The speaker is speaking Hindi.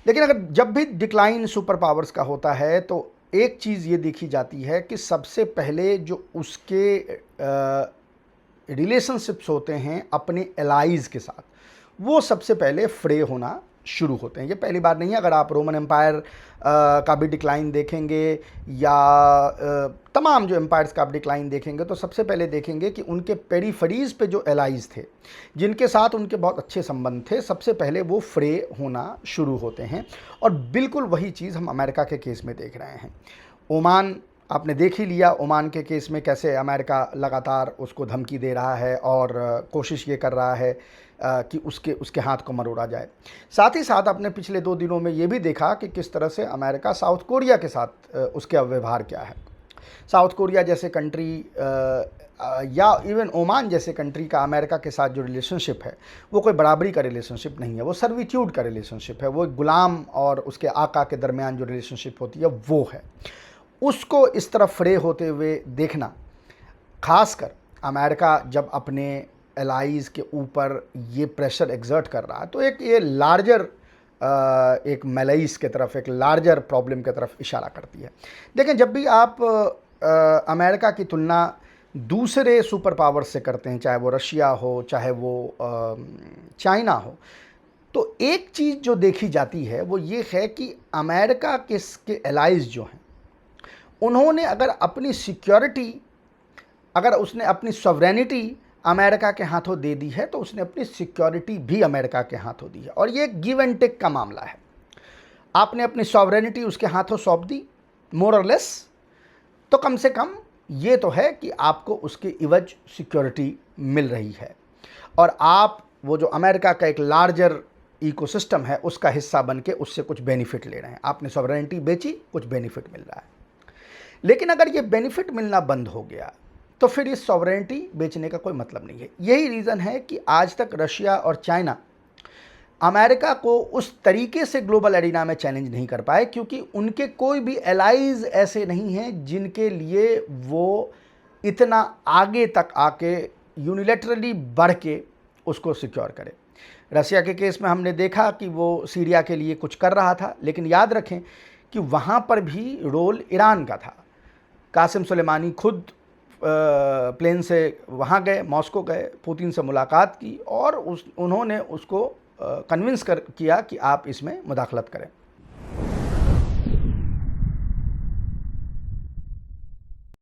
लेकिन अगर जब भी डिक्लाइन सुपर पावर्स का होता है तो एक चीज़ ये देखी जाती है कि सबसे पहले जो उसके रिलेशनशिप्स होते हैं अपने एलाइज़ के साथ, वो सबसे पहले फ्रे होना शुरू होते हैं। ये पहली बार नहीं है। अगर आप रोमन एम्पायर का भी डिक्लाइन देखेंगे या तमाम जो एम्पायर्स का आप डिक्लाइन देखेंगे तो सबसे पहले देखेंगे कि उनके पेरीफरीज पे जो एलाइज थे, जिनके साथ उनके बहुत अच्छे संबंध थे, सबसे पहले वो फ्रे होना शुरू होते हैं। और बिल्कुल वही चीज़ हम अमेरिका के केस में देख रहे हैं। ओमान आपने देख ही लिया, ओमान के केस में कैसे अमेरिका लगातार उसको धमकी दे रहा है और कोशिश ये कर रहा है कि उसके हाथ को मरोड़ा जाए। साथ ही साथ आपने पिछले 2 दिनों में ये भी देखा कि किस तरह से अमेरिका साउथ कोरिया के साथ उसके व्यवहार क्या है। साउथ कोरिया जैसे कंट्री या इवन ओमान जैसे कंट्री का अमेरिका के साथ जो रिलेशनशिप है वो कोई बराबरी का रिलेशनशिप नहीं है, वो सर्विट्यूड का रिलेशनशिप है, वो एक गुलाम और उसके आका के दरमियान जो रिलेशनशिप होती है वो है। उसको इस तरफ फ्रे होते हुए देखना, खासकर अमेरिका जब अपने एलाइज़ के ऊपर ये प्रेशर एक्सर्ट कर रहा है, तो एक ये लार्जर एक मलईस के तरफ, एक लार्जर प्रॉब्लम की तरफ इशारा करती है। देखें, जब भी आप अमेरिका की तुलना दूसरे सुपर पावर से करते हैं, चाहे वो रशिया हो, चाहे वो चाइना हो, तो एक चीज़ जो देखी जाती है वो ये है कि अमेरिका के एलाइज़ जो हैं, उन्होंने अगर अपनी सिक्योरिटी, अगर उसने अपनी सॉवरेनिटी अमेरिका के हाथों दे दी है तो उसने अपनी सिक्योरिटी भी अमेरिका के हाथों दी है। और ये गिव एंड टेक का मामला है। आपने अपनी सॉवरेनिटी उसके हाथों सौंप दी मोर और लेस, तो कम से कम ये तो है कि आपको उसके इवज सिक्योरिटी मिल रही है और आप वो जो अमेरिका का एक लार्जर इकोसिस्टम है उसका हिस्सा बन के उससे कुछ बेनिफिट ले रहे हैं। आपने सॉवरेनिटी बेची, कुछ बेनिफिट मिल रहा है। लेकिन अगर ये बेनिफिट मिलना बंद हो गया तो फिर इस सॉवरेनिटी बेचने का कोई मतलब नहीं है। यही रीज़न है कि आज तक रशिया और चाइना अमेरिका को उस तरीके से ग्लोबल एरिना में चैलेंज नहीं कर पाए, क्योंकि उनके कोई भी एलाइज ऐसे नहीं हैं जिनके लिए वो इतना आगे तक आके यूनिलैटरली बढ़ के उसको सिक्योर करे। रशिया के केस में हमने देखा कि वो सीरिया के लिए कुछ कर रहा था, लेकिन याद रखें कि वहाँ पर भी रोल ईरान का था। कासिम सुलेमानी खुद प्लेन से वहाँ गए, मॉस्को गए, पुतिन से मुलाकात की और उन्होंने उसको कन्विंस किया कि आप इसमें मुदाखलत करें।